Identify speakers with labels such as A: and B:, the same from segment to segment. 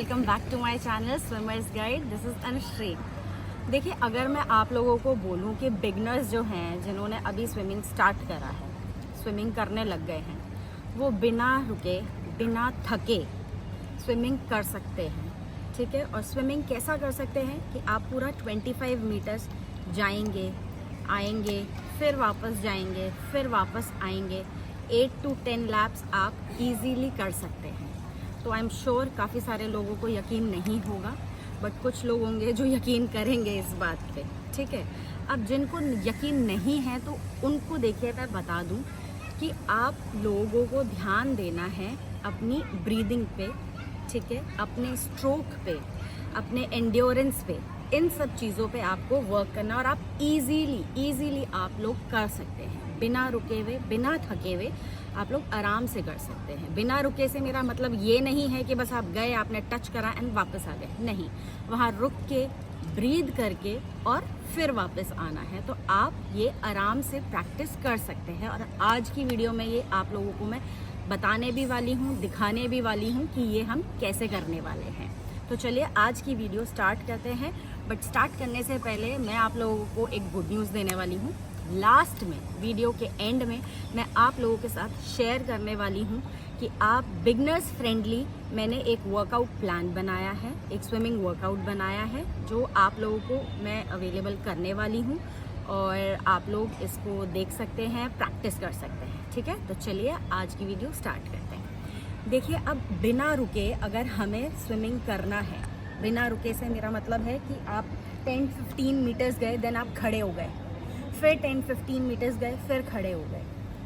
A: Welcome back to my channel swimmers guide. This is Anushree. देखिए, अगर मैं आप लोगों को बोलूं कि बिगनर्स जो हैं, जिन्होंने अभी स्विमिंग स्टार्ट करा है, स्विमिंग करने लग गए हैं, वो बिना रुके बिना थके स्विमिंग कर सकते हैं। ठीक है। और स्विमिंग कैसा कर सकते हैं कि आप पूरा 25 मीटर्स जाएंगे, आएंगे, फिर वापस जाएंगे, फिर वापस आएंगे। 8 to 10 लैप्स आप इजीली कर सकते हैं। तो आई एम श्योर काफ़ी सारे लोगों को यकीन नहीं होगा, बट कुछ लोग होंगे जो यकीन करेंगे इस बात पे। ठीक है। अब जिनको यकीन नहीं है तो उनको देखिए, मैं बता दूं कि आप लोगों को ध्यान देना है अपनी ब्रीदिंग पे, ठीक है, अपने स्ट्रोक पे, अपने एंड्योरेंस पे। इन सब चीज़ों पे आपको वर्क करना और आप इजीली आप लोग कर सकते हैं। बिना रुके हुए, बिना थके हुए आप लोग आराम से कर सकते हैं। बिना रुके से मेरा मतलब ये नहीं है कि बस आप गए, आपने टच करा एंड वापस आ गए। नहीं, वहाँ रुक के ब्रीद करके और फिर वापस आना है। तो आप ये आराम से प्रैक्टिस कर सकते हैं। और आज की वीडियो में ये आप लोगों को मैं बताने भी वाली हूँ, दिखाने भी वाली हूँ कि ये हम कैसे करने वाले हैं। तो चलिए आज की वीडियो स्टार्ट करते हैं। बट स्टार्ट करने से पहले मैं आप लोगों को एक गुड न्यूज़ देने वाली हूँ। लास्ट में, वीडियो के एंड में, मैं आप लोगों के साथ शेयर करने वाली हूँ कि आप बिगनर्स फ्रेंडली मैंने एक वर्कआउट प्लान बनाया है, एक स्विमिंग वर्कआउट बनाया है, जो आप लोगों को मैं अवेलेबल करने वाली हूँ और आप लोग इसको देख सकते हैं, प्रैक्टिस कर सकते हैं। ठीक है। तो चलिए आज की वीडियो स्टार्ट करते हैं। देखिए, अब बिना रुके अगर हमें स्विमिंग करना है, बिना रुके से मेरा मतलब है कि आप 10-15 मीटर्स गए, देन आप खड़े हो गए, फिर 10-15 मीटर्स गए, फिर खड़े हो गए।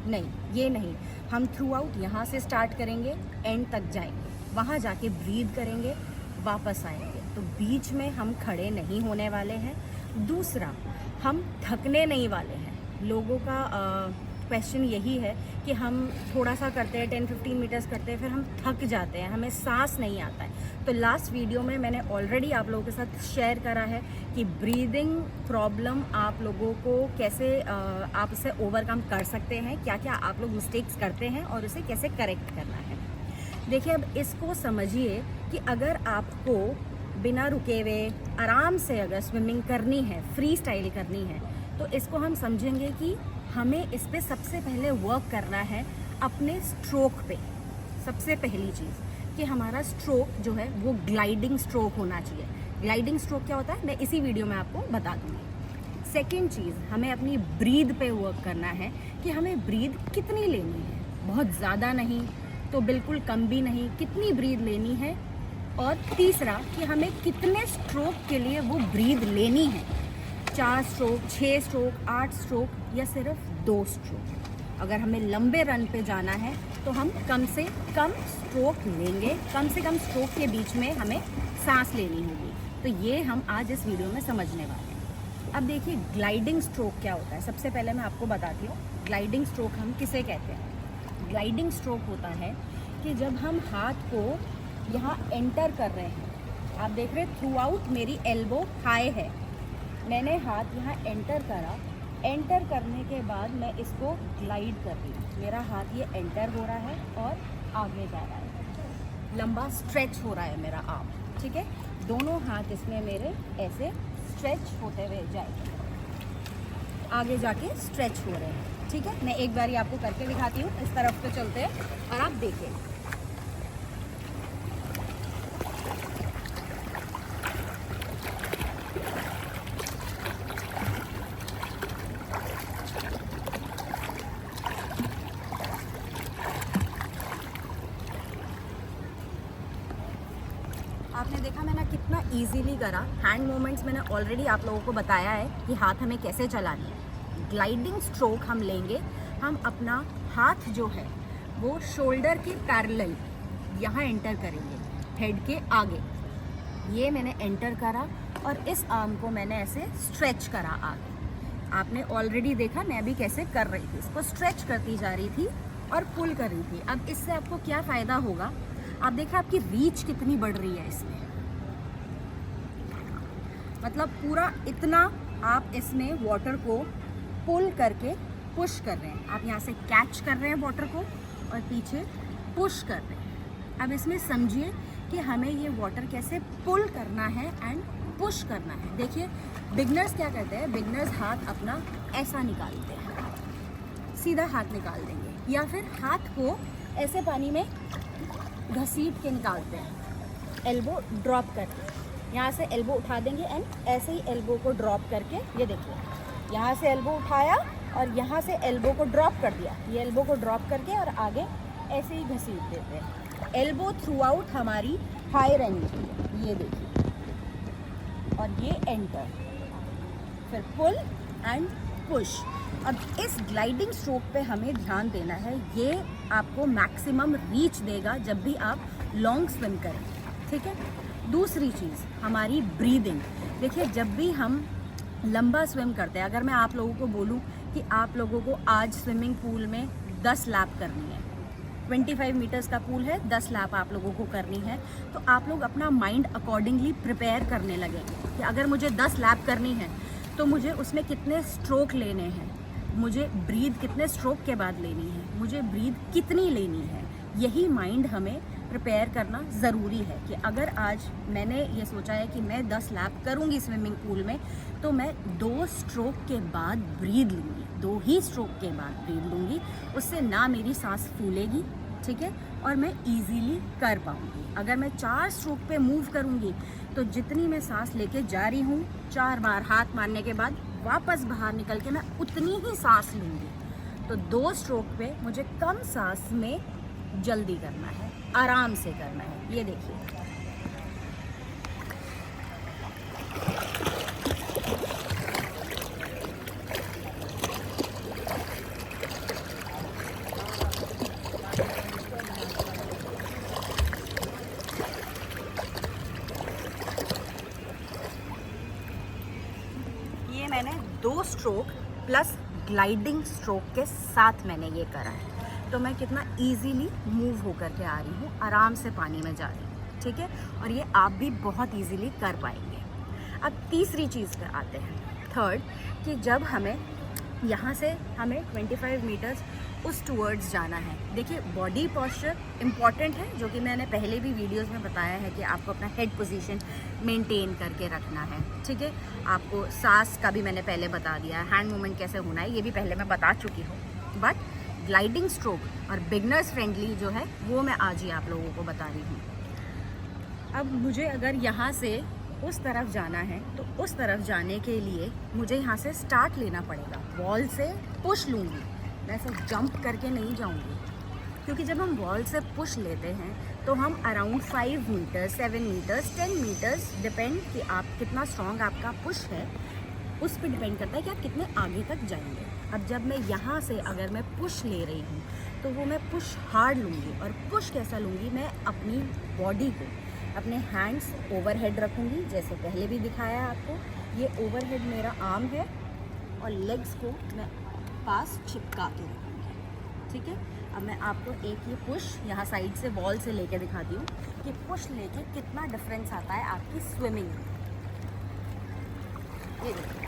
A: नहीं, ये नहीं। हम थ्रू आउट यहाँ से स्टार्ट करेंगे, एंड तक जाएंगे, वहाँ जाके ब्रीद करेंगे, वापस आएंगे। तो बीच में हम खड़े नहीं होने वाले हैं। दूसरा, हम थकने नहीं वाले हैं। लोगों का क्वेश्चन यही है कि हम थोड़ा सा करते हैं, 10-15 मीटर्स करते हैं, फिर हम थक जाते हैं, हमें सांस नहीं आता है। तो लास्ट वीडियो में मैंने ऑलरेडी आप लोगों के साथ शेयर करा है कि ब्रीदिंग प्रॉब्लम आप लोगों को कैसे आप इसे ओवरकम कर सकते हैं, क्या क्या आप लोग मिस्टेक्स करते हैं और उसे कैसे करेक्ट करना है। देखिए, अब इसको समझिए कि अगर आपको बिना रुके हुए आराम से अगर स्विमिंग करनी है, फ्री स्टाइल करनी है, तो इसको हम समझेंगे कि हमें इस पे सबसे पहले वर्क करना है अपने स्ट्रोक पे। सबसे पहली चीज़ कि हमारा स्ट्रोक जो है वो ग्लाइडिंग स्ट्रोक होना चाहिए। ग्लाइडिंग स्ट्रोक क्या होता है मैं इसी वीडियो में आपको बता दूँगी। सेकेंड चीज़, हमें अपनी ब्रीद पे वर्क करना है कि हमें ब्रीद कितनी लेनी है। बहुत ज़्यादा नहीं तो बिल्कुल कम भी नहीं, कितनी ब्रीद लेनी है। और तीसरा कि हमें कितने स्ट्रोक के लिए वो ब्रीद लेनी है। 4 स्ट्रोक, 6 स्ट्रोक, 8 स्ट्रोक या सिर्फ 2 स्ट्रोक। अगर हमें लंबे रन पे जाना है तो हम कम से कम स्ट्रोक लेंगे, कम से कम स्ट्रोक के बीच में हमें सांस लेनी होगी। तो ये हम आज इस वीडियो में समझने वाले हैं। अब देखिए, ग्लाइडिंग स्ट्रोक क्या होता है। सबसे पहले मैं आपको बताती हूँ ग्लाइडिंग स्ट्रोक हम किसे कहते हैं। ग्लाइडिंग स्ट्रोक होता है कि जब हम हाथ को यहाँ एंटर कर रहे हैं, आप देख रहे हैं थ्रू आउट मेरी एल्बो हाई है, मैंने हाथ यहाँ एंटर करा, एंटर करने के बाद मैं इसको ग्लाइड कर रही हूँ। मेरा हाथ ये एंटर हो रहा है और आगे जा रहा है, लंबा स्ट्रेच हो रहा है मेरा आर्म। ठीक है। दोनों हाथ इसमें मेरे ऐसे स्ट्रेच होते हुए जाएंगे, आगे जाके स्ट्रेच हो रहे हैं। ठीक है। मैं एक बार आपको करके दिखाती हूँ। इस तरफ पे चलते हैं और आप देखिए। आपने देखा मैंने कितना इजीली करा। हैंड मूवमेंट्स मैंने ऑलरेडी आप लोगों को बताया है कि हाथ हमें कैसे चलानी है। ग्लाइडिंग स्ट्रोक हम लेंगे, हम अपना हाथ जो है वो शोल्डर के पैरेलल यहाँ एंटर करेंगे, हेड के आगे। ये मैंने एंटर करा और इस आर्म को मैंने ऐसे स्ट्रेच करा आगे। आपने ऑलरेडी देखा मैं भी कैसे कर रही थी, इसको स्ट्रेच करती जा रही थी और पुल कर रही थी। अब इससे आपको क्या फ़ायदा होगा, आप देखिए आपकी रीच कितनी बढ़ रही है इसमें। मतलब पूरा इतना आप इसमें वाटर को पुल करके पुश कर रहे हैं। आप यहाँ से कैच कर रहे हैं वाटर को और पीछे पुश कर रहे हैं। अब इसमें समझिए कि हमें ये वाटर कैसे पुल करना है एंड पुश करना है। देखिए बिगनर्स क्या करते हैं, बिगनर्स हाथ अपना ऐसा निकालते हैं, सीधा हाथ निकाल देंगे, या फिर हाथ को ऐसे पानी में घसीट के निकालते हैं, एल्बो ड्रॉप करके, यहाँ से एल्बो उठा देंगे एंड ऐसे ही एल्बो को ड्रॉप करके, ये देखिए यहाँ से एल्बो उठाया और यहाँ से एल्बो को ड्रॉप कर दिया, ये एल्बो को ड्रॉप करके और आगे ऐसे ही घसीट देते हैं। एल्बो थ्रू आउट हमारी हाई रहनी चाहिए, ये देखिए, और ये एंटर, फिर पुल एंड पुश। अब इस ग्लाइडिंग स्ट्रोक पे हमें ध्यान देना है, ये आपको मैक्सिमम रीच देगा जब भी आप लॉन्ग स्विम करें, ठीक है। दूसरी चीज़ हमारी ब्रीदिंग। देखिए जब भी हम लंबा स्विम करते हैं, अगर मैं आप लोगों को बोलूं कि आप लोगों को आज स्विमिंग पूल में 10 लैप करनी है, 25 मीटर्स का पूल है, 10 लैप आप लोगों को करनी है, तो आप लोग अपना माइंड अकॉर्डिंगली प्रिपेयर करने लगेंगे कि अगर मुझे 10 लैप करनी है तो मुझे उसमें कितने स्ट्रोक लेने हैं, मुझे ब्रीद कितने स्ट्रोक के बाद लेनी है, मुझे ब्रीद कितनी लेनी है। यही माइंड हमें प्रिपेयर करना ज़रूरी है कि अगर आज मैंने ये सोचा है कि मैं 10 लैप करूँगी स्विमिंग पूल में, तो मैं 2 स्ट्रोक के बाद ब्रीद लूँगी, 2 ही स्ट्रोक के बाद ब्रीद लूँगी, उससे ना मेरी सांस फूलेगी, ठीक है, और मैं इजीली कर पाऊँगी। अगर मैं 4 स्ट्रोक पे मूव करूँगी तो जितनी मैं सांस लेके जा रही हूँ, 4 बार हाथ मारने के बाद वापस बाहर निकल के मैं उतनी ही सांस लूँगी। तो 2 स्ट्रोक पे मुझे कम सांस में जल्दी करना है, आराम से करना है। ये देखिए ये मैंने 2 स्ट्रोक प्लस ग्लाइडिंग स्ट्रोक के साथ मैंने ये करा है, तो मैं कितना इजीली मूव होकर के आ रही हूँ, आराम से पानी में जा रही हूँ, ठीक है, और ये आप भी बहुत इजीली कर पाएंगे। अब तीसरी चीज़ पे आते हैं, थर्ड, कि जब हमें यहाँ से हमें 25 मीटर्स उस टूवर्ड्स जाना है। देखिए बॉडी पोस्चर इम्पॉर्टेंट है, जो कि मैंने पहले भी वीडियोस में बताया है कि आपको अपना हेड पोजीशन मेंटेन करके रखना है, ठीक है। आपको सांस का भी मैंने पहले बता दिया है, हैंड मूवमेंट कैसे होना है ये भी पहले मैं बता चुकी हूँ, बट ग्लाइडिंग स्ट्रोक और बिगनर्स फ्रेंडली जो है वो मैं आज ही आप लोगों को बता रही हूँ। अब मुझे अगर यहाँ से उस तरफ जाना है तो उस तरफ जाने के लिए मुझे यहाँ से स्टार्ट लेना पड़ेगा, वॉल से पुश लूँगी, मैं ऐसे जंप करके नहीं जाऊँगी, क्योंकि जब हम वॉल से पुश लेते हैं तो हम around 5 metres, 7 metres, 10 metres, depend कि आप कितना स्ट्रॉन्ग आपका पुश है उस पर डिपेंड करता है कि आप कितने आगे तक जाएंगे। अब जब मैं यहाँ से अगर मैं पुश ले रही हूँ तो वो मैं पुश हार्ड लूँगी, और पुश कैसा लूँगी, मैं अपनी बॉडी को, अपने हैंड्स ओवरहेड रखूँगी, जैसे पहले भी दिखाया है आपको, ये ओवरहेड मेरा आर्म है, और लेग्स को मैं पास चिपका के रखूँगी, ठीक है। अब मैं आपको एक ये पुश यहाँ साइड से वॉल से लेके दिखाती हूँ कि पुश लेके कितना डिफरेंस आता है आपकी स्विमिंग में। ये देखिए,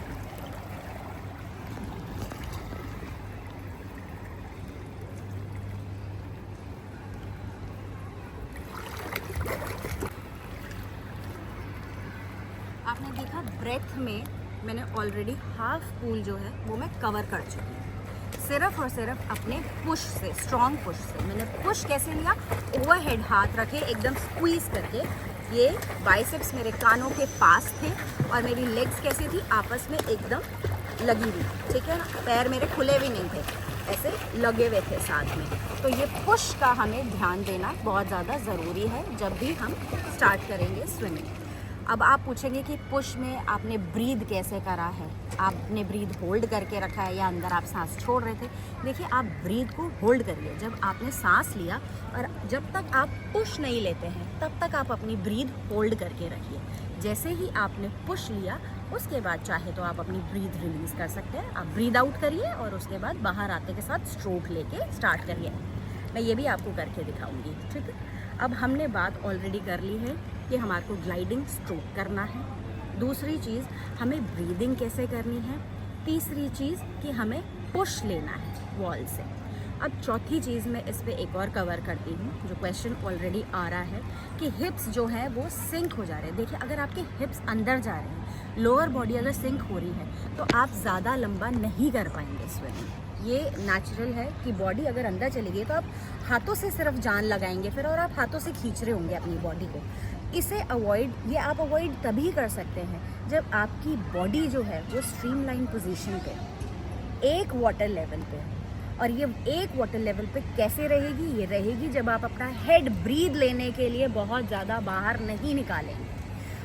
A: आपने देखा ब्रेथ में मैंने ऑलरेडी हाफ पूल जो है वो मैं कवर कर चुकी हूँ, सिर्फ और सिर्फ अपने पुश से, स्ट्रॉन्ग पुश से। मैंने पुश कैसे लिया, ओवरहेड हाथ रखे एकदम स्क्वीज करके, ये बाइसेप्स मेरे कानों के पास थे और मेरी लेग्स कैसी थी, आपस में एकदम लगी हुई, ठीक है ना, पैर मेरे खुले भी नहीं थे, ऐसे लगे हुए थे साथ में। तो ये पुश का हमें ध्यान देना बहुत ज़्यादा ज़रूरी है जब भी हम स्टार्ट करेंगे स्विमिंग। अब आप पूछेंगे कि पुश में आपने ब्रीद कैसे करा है, आपने ब्रीद होल्ड करके रखा है या अंदर आप सांस छोड़ रहे थे। देखिए आप ब्रीद को होल्ड करिए, जब आपने सांस लिया और जब तक आप पुश नहीं लेते हैं तब तक आप अपनी ब्रीद होल्ड करके रखिए। जैसे ही आपने पुश लिया उसके बाद चाहे तो आप अपनी ब्रीद रिलीज़ कर सकते हैं, आप ब्रीद आउट करिए और उसके बाद बाहर आते के साथ स्ट्रोक लेके स्टार्ट करिए। मैं ये भी आपको करके दिखाऊंगी, ठीक है। अब हमने बात ऑलरेडी कर ली है कि हमारे को ग्लाइडिंग स्ट्रोक करना है, दूसरी चीज़ हमें ब्रीदिंग कैसे करनी है, तीसरी चीज़ कि हमें पुश लेना है वॉल से। अब चौथी चीज़ मैं इस पे एक और कवर करती हूँ, जो क्वेश्चन ऑलरेडी आ रहा है कि हिप्स जो है वो सिंक हो जा रहे हैं। देखिए, अगर आपके हिप्स अंदर जा रहे हैं, लोअर बॉडी अगर सिंक हो रही है, तो आप ज़्यादा लंबा नहीं कर पाएंगे स्विमिंग। ये नेचुरल है कि बॉडी अगर अंदर चली गई तो आप हाथों से सिर्फ जान लगाएंगे फिर, और आप हाथों से खींच रहे होंगे अपनी बॉडी को। इसे ये आप अवॉइड तभी कर सकते हैं जब आपकी बॉडी जो है वो स्ट्रीमलाइन पोजीशन पे, एक वाटर लेवल पे। और ये एक वाटर लेवल पे कैसे रहेगी? ये रहेगी जब आप अपना हेड ब्रीद लेने के लिए बहुत ज़्यादा बाहर नहीं निकालेंगे।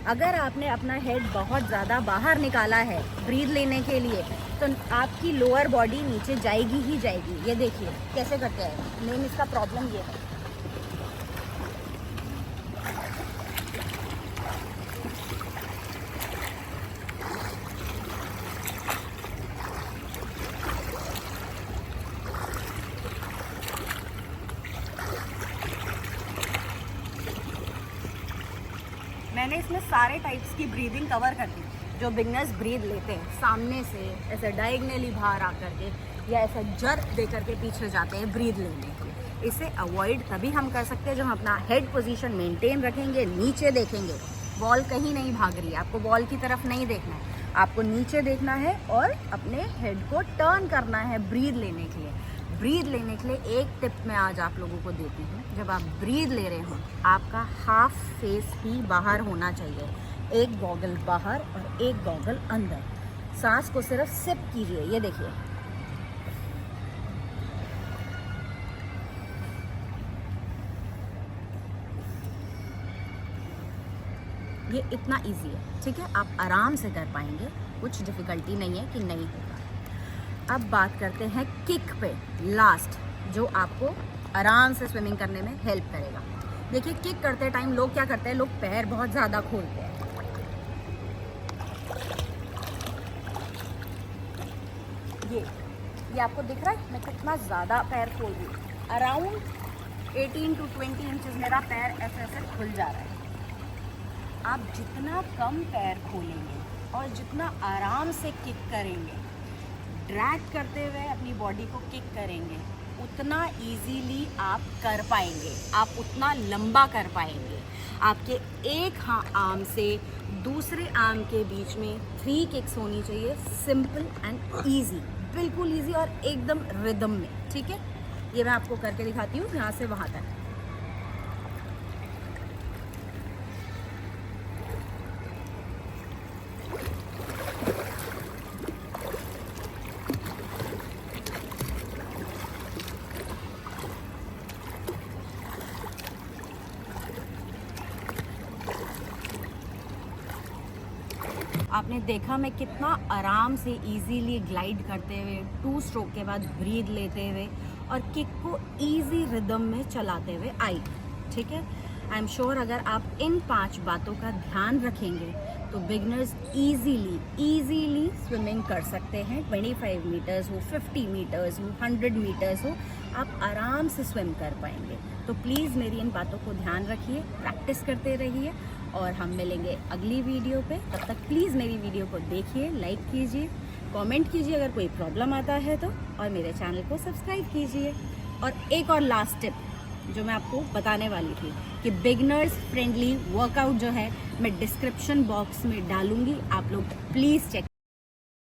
A: अगर आपने अपना हेड बहुत ज़्यादा बाहर निकाला है ब्रीद लेने के लिए, तो आपकी लोअर बॉडी नीचे जाएगी ही जाएगी। ये देखिए कैसे करते हैं, मेन इसका प्रॉब्लम ये है। मैंने इसमें सारे टाइप्स की ब्रीदिंग कवर कर दी जो बिगनर्स ब्रीद लेते हैं, सामने से ऐसे डायगनली बाहर आकर के या ऐसा जर्क दे करके पीछे जाते हैं ब्रीद लेने के लिए। इसे अवॉइड तभी हम कर सकते हैं जब हम अपना हेड पोजीशन मेंटेन रखेंगे, नीचे देखेंगे। बॉल कहीं नहीं भाग रही है, आपको बॉल की तरफ नहीं देखना है, आपको नीचे देखना है और अपने हेड को टर्न करना है ब्रीद लेने के लिए। ब्रीद लेने के लिए एक टिप मैं आज आप लोगों को देती हूँ। जब आप ब्रीद ले रहे हो, आपका हाफ फेस ही बाहर होना चाहिए, एक गॉगल बाहर और एक गॉगल अंदर। सांस को सिर्फ सिप कीजिए। ये देखिए, ये इतना इजी है, ठीक है? आप आराम से कर पाएंगे, कुछ डिफ़िकल्टी नहीं है कि नहीं होगा। अब बात करते हैं किक पे, लास्ट, जो आपको आराम से स्विमिंग करने में हेल्प करेगा। देखिए, किक करते टाइम लोग क्या करते हैं, लोग पैर बहुत ज़्यादा खोलते हैं। ये आपको दिख रहा है मैं कितना ज़्यादा पैर खोल रही हूँ। अराउंड 18 to 20 इंचेस मेरा पैर ऐसे ऐसे खुल जा रहा है। आप जितना कम पैर खोलेंगे और जितना आराम से किक करेंगे, ड्रैग करते हुए अपनी बॉडी को किक करेंगे, उतना इजीली आप कर पाएंगे, आप उतना लंबा कर पाएंगे। आपके एक आर्म से दूसरे आर्म के बीच में 3 किक्स होनी चाहिए, सिंपल एंड ईजी, बिल्कुल ईजी और एकदम रिदम में, ठीक है? ये मैं आपको करके दिखाती हूँ, यहाँ से वहाँ तक। आपने देखा मैं कितना आराम से इजीली ग्लाइड करते हुए 2 स्ट्रोक के बाद ब्रीद लेते हुए और किक को इजी रिदम में चलाते हुए आई, ठीक है? आई एम श्योर अगर आप इन 5 बातों का ध्यान रखेंगे तो बिगनर्स इजीली स्विमिंग कर सकते हैं। 25 मीटर्स हो, 50 मीटर्स हो, 100 मीटर्स हो, आप आराम से स्विम कर पाएंगे। तो प्लीज़ मेरी इन बातों को ध्यान रखिए, प्रैक्टिस करते रहिए और हम मिलेंगे अगली वीडियो पे। तब तक प्लीज़ मेरी वीडियो को देखिए, लाइक कीजिए, कमेंट कीजिए अगर कोई प्रॉब्लम आता है तो, और मेरे चैनल को सब्सक्राइब कीजिए। और एक और लास्ट टिप जो मैं आपको बताने वाली थी कि बिगनर्स फ्रेंडली वर्कआउट जो है मैं डिस्क्रिप्शन बॉक्स में डालूंगी, आप लोग प्लीज़ चेक